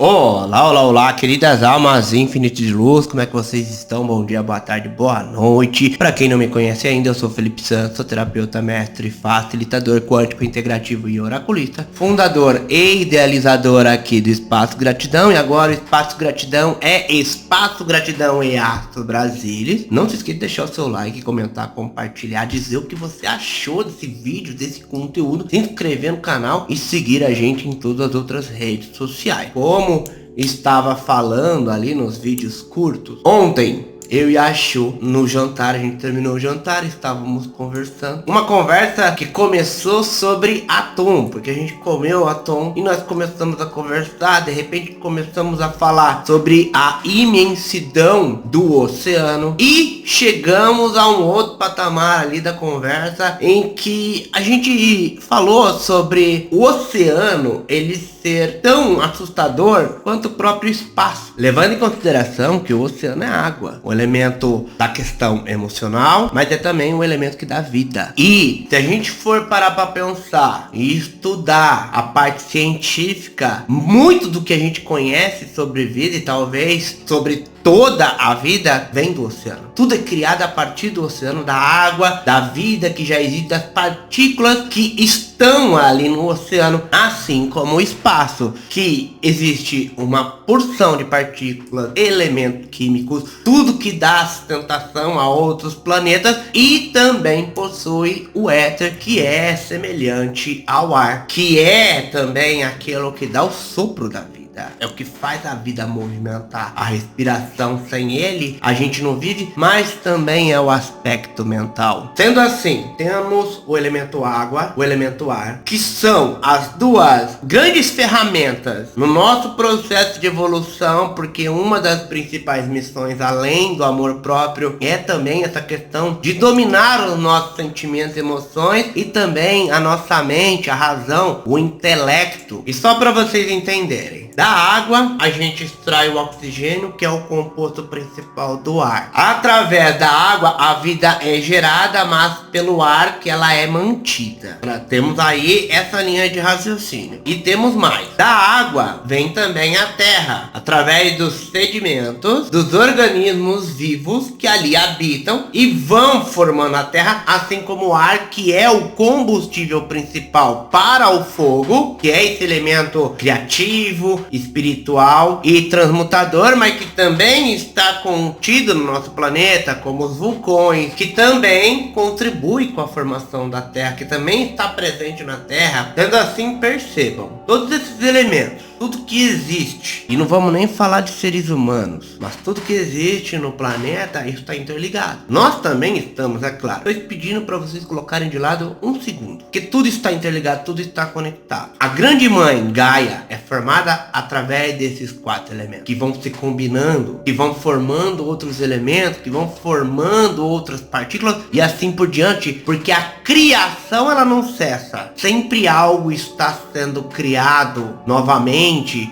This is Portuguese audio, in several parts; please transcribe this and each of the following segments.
Olá, olá, olá, queridas almas infinitas de luz, como é que vocês estão? Bom dia, boa tarde, boa noite. Pra quem não me conhece ainda, eu sou Felipe Santos, sou terapeuta, mestre, facilitador quântico integrativo e oraculista, fundador e idealizador aqui do Espaço Gratidão. E agora o Espaço Gratidão é Espaço Gratidão e Astro Brasilis. Não se esqueça de deixar o seu like, comentar, compartilhar, dizer o que você achou desse vídeo, desse conteúdo, se inscrever no canal e seguir a gente em todas as outras redes sociais. Como estava falando ali nos vídeos curtos, ontem eu e a Chu, no jantar, a gente terminou o jantar, estávamos conversando. Uma conversa que começou sobre atum, porque a gente comeu atum e nós começamos a conversar. De repente começamos a falar sobre a imensidão do oceano e chegamos a um outro patamar ali da conversa em que a gente falou sobre o oceano, ele ser tão assustador quanto o próprio espaço, levando em consideração que o oceano é água, o elemento da questão emocional, mas é também o elemento que dá vida. E se a gente for parar para pensar e estudar a parte científica, muito do que a gente conhece sobre vida e talvez sobre toda a vida vem do oceano. Tudo é criado a partir do oceano, da água, da vida que já existe, das partículas que estão ali no oceano, assim como o espaço, que existe uma porção de partículas, elementos químicos, tudo que dá sustentação a outros planetas, e também possui o éter, que é semelhante ao ar, que é também aquilo que dá o sopro da vida. É o que faz a vida movimentar. A respiração, sem ele a gente não vive, mas também é o aspecto mental. Sendo assim, temos o elemento água, o elemento ar, que são as duas grandes ferramentas no nosso processo de evolução, porque uma das principais missões, além do amor próprio, é também essa questão de dominar os nossos sentimentos e emoções, e também a nossa mente, a razão, o intelecto. E só para vocês entenderem, da água a gente extrai o oxigênio, que é o composto principal do ar. Através da água a vida é gerada, mas pelo ar que ela é mantida. Temos aí essa linha de raciocínio. E temos mais. Da água vem também a terra, através dos sedimentos dos organismos vivos que ali habitam e vão formando a terra, assim como o ar, que é o combustível principal para o fogo, que é esse elemento criativo, espiritual e transmutador, mas que também está contido no nosso planeta, como os vulcões, que também contribui com a formação da Terra, que também está presente na Terra. Sendo assim, percebam, todos esses elementos, tudo que existe, e não vamos nem falar de seres humanos, mas tudo que existe no planeta, isso está interligado. Nós também estamos, é claro. Estou pedindo para vocês colocarem de lado um segundo, porque tudo está interligado, tudo está conectado. A grande mãe, Gaia, é formada através desses quatro elementos, que vão se combinando, que vão formando outros elementos, que vão formando outras partículas, e assim por diante, porque a criação ela não cessa. Sempre algo está sendo criado novamente.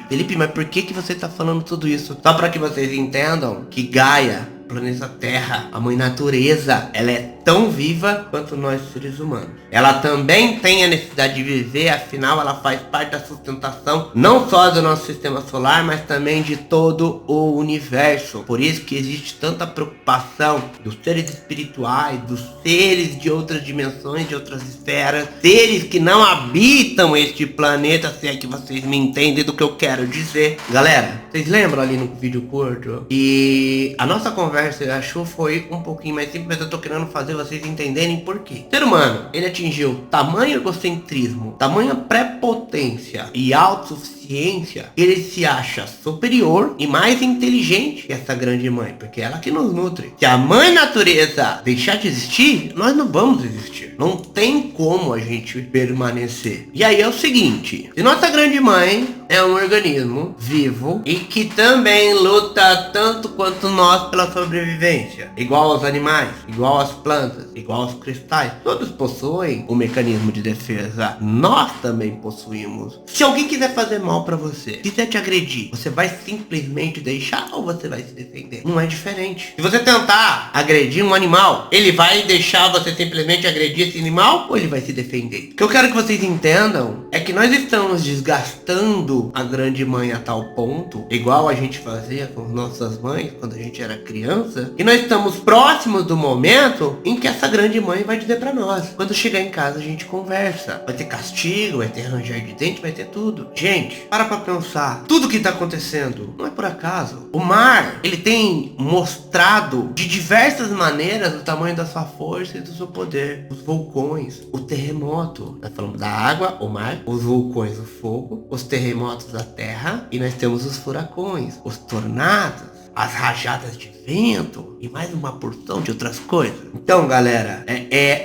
Felipe, mas por que você está falando tudo isso? Só para que vocês entendam que Gaia, planeta Terra, a mãe natureza, ela é tão viva quanto nós seres humanos. Ela também tem a necessidade de viver, afinal ela faz parte da sustentação não só do nosso sistema solar, mas também de todo o universo. Por isso que existe tanta preocupação dos seres espirituais, dos seres de outras dimensões, de outras esferas, seres que não habitam este planeta, se é que vocês me entendem do que eu quero dizer. Galera, vocês lembram ali no vídeo curto? E a nossa conversa, eu acho, foi um pouquinho mais simples, mas eu tô querendo fazer vocês entenderem por quê. O ser humano, ele atingiu tamanho egocentrismo, tamanha prepotência e autossuficiência, ele se acha superior e mais inteligente que essa grande mãe, porque é ela que nos nutre. Se a mãe natureza deixar de existir, nós não vamos existir. Não tem como a gente permanecer. E aí é o seguinte, se nossa grande mãe é um organismo vivo e que também luta tanto quanto nós pela sobrevivência, igual aos animais, igual às plantas, igual aos cristais, todos possuem um mecanismo de defesa. Nós também possuímos. Se alguém quiser fazer mal mal pra você, quiser te agredir, você vai simplesmente deixar ou você vai se defender? Não é diferente. Se você tentar agredir um animal, ele vai deixar você simplesmente agredir esse animal ou ele vai se defender? O que eu quero que vocês entendam é que nós estamos desgastando a grande mãe a tal ponto, igual a gente fazia com nossas mães quando a gente era criança, e nós estamos próximos do momento em que essa grande mãe vai dizer pra nós: quando chegar em casa a gente conversa, vai ter castigo, vai ter ranger de dente, vai ter tudo. Gente, para pra pensar, tudo que tá acontecendo não é por acaso. O mar, ele tem mostrado de diversas maneiras o tamanho da sua força e do seu poder. Os vulcões, o terremoto, nós falamos da água, o mar, os vulcões, o fogo, os terremotos da terra, e nós temos os furacões, os tornados, as rajadas de vento e mais uma porção de outras coisas. Então, galera,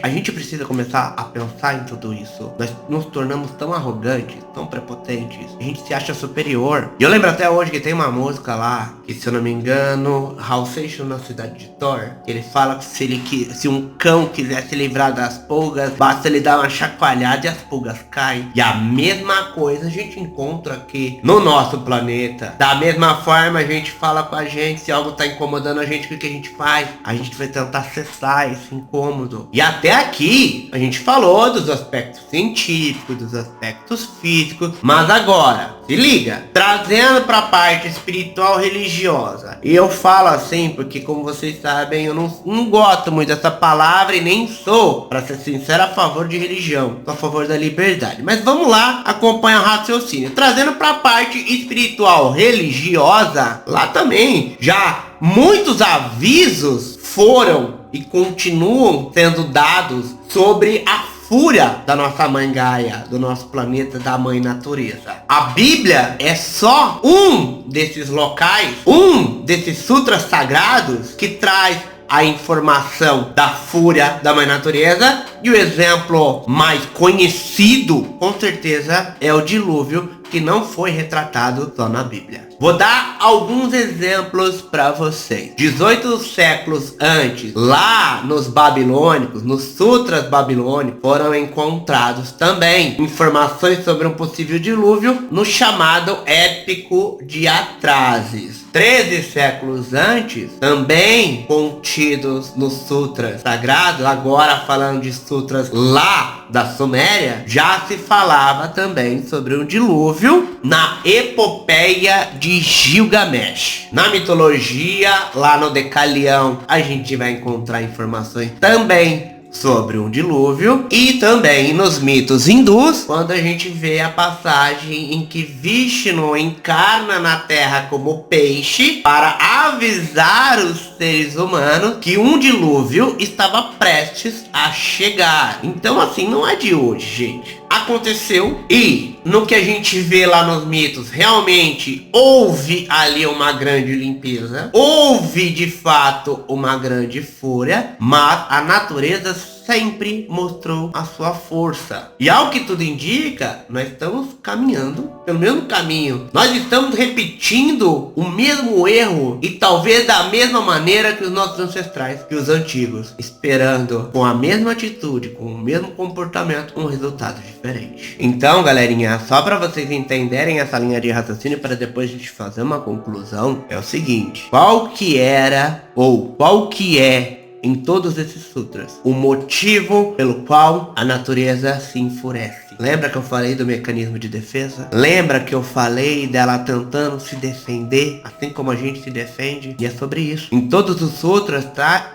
a gente precisa começar a pensar em tudo isso. Nós nos tornamos tão arrogantes, tão prepotentes, a gente se acha superior. E eu lembro até hoje que tem uma música lá, que se eu não me engano, Hal Seixas na Cidade de Thor, que ele fala que se um cão quiser se livrar das pulgas, basta ele dar uma chacoalhada e as pulgas caem. E a mesma coisa a gente encontra aqui no nosso planeta. Da mesma forma a gente fala com a gente, se algo tá incomodando a gente, o que a gente faz? A gente vai tentar cessar esse incômodo. E até aqui a gente falou dos aspectos científicos, dos aspectos físicos, mas agora, se liga, trazendo pra parte espiritual religiosa. E eu falo assim porque, como vocês sabem, eu não gosto muito dessa palavra e nem sou, pra ser sincero, a favor de religião, sou a favor da liberdade. Mas vamos lá, acompanha o raciocínio. Trazendo pra parte espiritual religiosa, lá também já muitos avisos foram e continuam sendo dados sobre a fúria da nossa mãe Gaia, do nosso planeta, da mãe natureza. A Bíblia é só um desses locais, um desses sutras sagrados que traz a informação da fúria da mãe natureza, e o exemplo mais conhecido, com certeza, é o dilúvio, que não foi retratado só na Bíblia. Vou dar alguns exemplos para vocês. 18 séculos antes, lá nos babilônicos, nos sutras babilônicos, foram encontrados também informações sobre um possível dilúvio no chamado Épico de Atrases. 13 séculos antes, também contidos nos sutras sagrados, agora falando de sutras lá da Suméria, já se falava também sobre um dilúvio na epopeia de Gilgamesh. Na mitologia, lá no Decalião, a gente vai encontrar informações também sobre um dilúvio, e também nos mitos hindus, quando a gente vê a passagem em que Vishnu encarna na terra como peixe para avisar os seres humanos que um dilúvio estava prestes a chegar. Então, assim, não é de hoje, gente. Aconteceu, e no que a gente vê lá nos mitos, realmente houve ali uma grande limpeza, houve de fato uma grande fúria, mas a natureza sempre mostrou a sua força. E ao que tudo indica, nós estamos caminhando pelo mesmo caminho. Nós estamos repetindo o mesmo erro, e talvez da mesma maneira que os nossos ancestrais, que os antigos, esperando com a mesma atitude, com o mesmo comportamento, um resultado diferente. Então, galerinha, só para vocês entenderem essa linha de raciocínio, para depois a gente fazer uma conclusão, é o seguinte: qual que era, ou qual que é, em todos esses sutras, o motivo pelo qual a natureza se enfurece? Lembra que eu falei do mecanismo de defesa? Lembra que eu falei dela tentando se defender, assim como a gente se defende? E é sobre isso. Em todos os sutras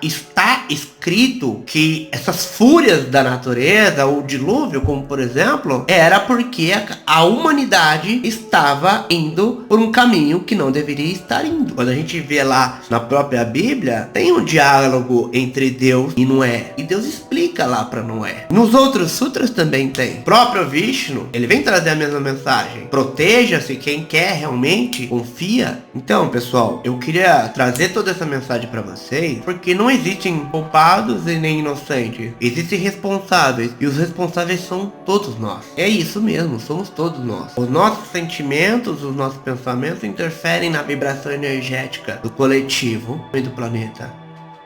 está escrito que essas fúrias da natureza, o dilúvio, como por exemplo, era porque a humanidade estava indo por um caminho que não deveria estar indo. Quando a gente vê lá na própria Bíblia, tem um diálogo entre Deus e Noé, e Deus explica lá para Noé. Nos outros sutras também tem. O próprio Vishnu, ele vem trazer a mesma mensagem: proteja-se quem quer realmente, confia. Então, pessoal, eu queria trazer toda essa mensagem para vocês, porque não existem culpados e nem inocentes, existem responsáveis, e os responsáveis são todos nós. É isso mesmo, somos todos nós. Os nossos sentimentos, os nossos pensamentos interferem na vibração energética do coletivo e do planeta.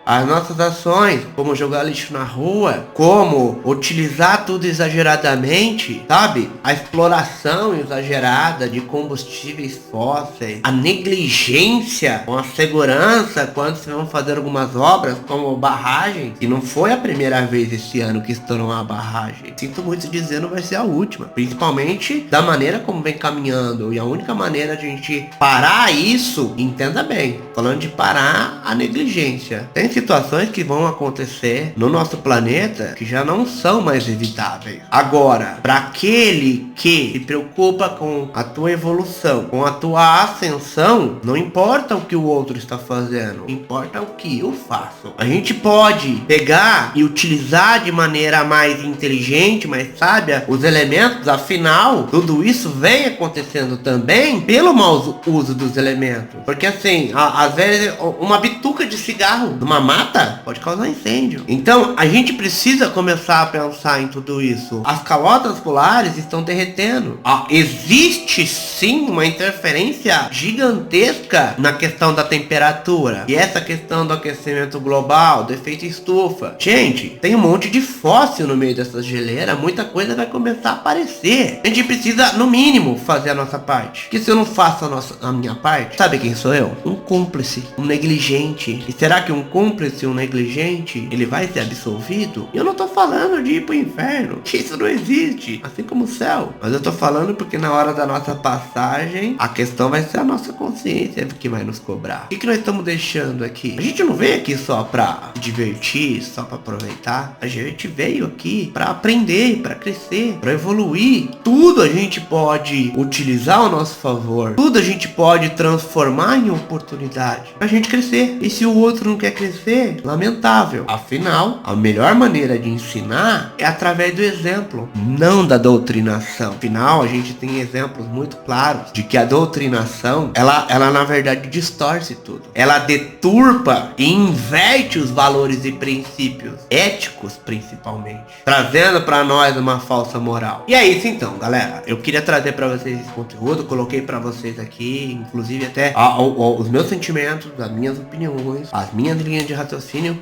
As nossas ações, como jogar lixo na rua, como utilizar tudo exageradamente, sabe? A exploração exagerada de combustíveis fósseis, a negligência com a segurança quando se vão fazer algumas obras, como barragem, que não foi a primeira vez esse ano que estourou uma barragem. Sinto muito dizer, não vai ser a última. Principalmente da maneira como vem caminhando. E a única maneira de a gente parar isso, entenda bem, falando de parar a negligência. Tem situações que vão acontecer no nosso planeta que já não são mais evitáveis. Agora, para aquele que se preocupa com a tua evolução, com a tua ascensão, não importa o que o outro está fazendo, importa o que eu faço. A gente pode pegar e utilizar de maneira mais inteligente, mais sábia, os elementos, afinal, tudo isso vem acontecendo também pelo mau uso dos elementos. Porque assim, às vezes uma bituca de cigarro numa mata pode causar incêndio. Então a gente precisa começar a pensar em tudo isso. As calotas polares estão derretendo. Existe sim uma interferência gigantesca na questão da temperatura. E essa questão do aquecimento global, do efeito estufa. Gente, tem um monte de fóssil no meio dessas geleiras. Muita coisa vai começar a aparecer. A gente precisa, no mínimo, fazer a nossa parte. Porque se eu não faço a minha parte, sabe quem sou eu? Um cúmplice, um negligente. E será que um cúmplice, um negligente, ele vai ser absolvido? Eu não tô falando de ir pro inferno. Isso não existe. Assim como o céu. Mas eu tô falando porque na hora da nossa passagem, a questão vai ser a nossa consciência que vai nos cobrar. O que nós estamos deixando aqui? A gente não veio aqui só pra se divertir, só pra aproveitar. A gente veio aqui pra aprender, pra crescer, pra evoluir. Tudo a gente pode utilizar ao nosso favor. Tudo a gente pode transformar em oportunidade pra gente crescer. E se o outro não quer crescer, lamentável. Afinal, a melhor maneira de ensinar é através do exemplo, não da doutrinação. Afinal, a gente tem exemplos muito claros de que a doutrinação, ela na verdade distorce tudo. Ela deturpa e inverte os valores e princípios éticos, principalmente, trazendo para nós uma falsa moral. E é isso então, galera. Eu queria trazer para vocês esse conteúdo, coloquei para vocês aqui, inclusive até os meus sentimentos, as minhas opiniões, as minhas linhas de raciocínio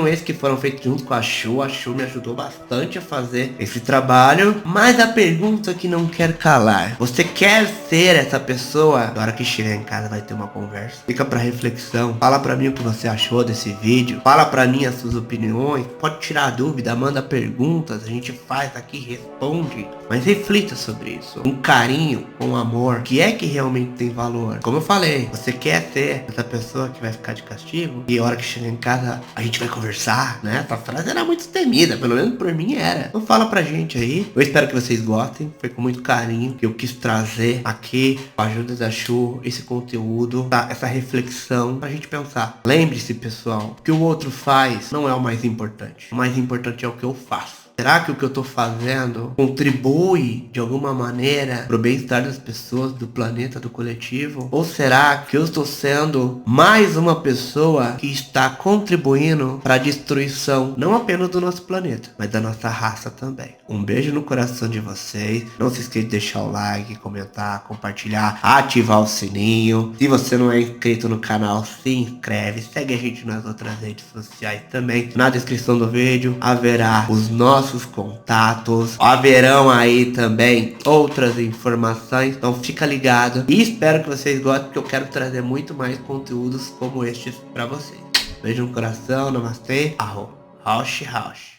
esse que foram feitos junto com a Chu. A Chu me ajudou bastante a fazer esse trabalho. Mas a pergunta que não quer calar: você quer ser essa pessoa? Na hora que chegar em casa vai ter uma conversa. Fica pra reflexão. Fala pra mim o que você achou desse vídeo. Fala pra mim as suas opiniões. Pode tirar dúvida, manda perguntas. A gente faz aqui, responde. Mas reflita sobre isso. Com carinho, com amor. O que é que realmente tem valor? Como eu falei, você quer ser essa pessoa que vai ficar de castigo? E a hora que chegar em casa, a gente vai conversar, né? Essa frase era muito temida, pelo menos por mim era. Então fala pra gente aí. Eu espero que vocês gostem. Foi com muito carinho que eu quis trazer aqui, com a ajuda da Chu, esse conteúdo, tá? Essa reflexão pra gente pensar. Lembre-se, pessoal, o que o outro faz não é o mais importante. O mais importante é o que eu faço. Será que o que eu tô fazendo contribui de alguma maneira pro bem-estar das pessoas, do planeta, do coletivo? Ou será que eu estou sendo mais uma pessoa que está contribuindo para a destruição não apenas do nosso planeta, mas da nossa raça também? Um beijo no coração de vocês. Não se esqueça de deixar o like, comentar, compartilhar, ativar o sininho. Se você não é inscrito no canal, se inscreve. Segue a gente nas outras redes sociais também. Na descrição do vídeo haverá os nossos contatos, haverão aí também outras informações, então fica ligado e espero que vocês gostem, porque eu quero trazer muito mais conteúdos como estes para vocês. Beijo no coração, namastê, arro, rauche, rauche.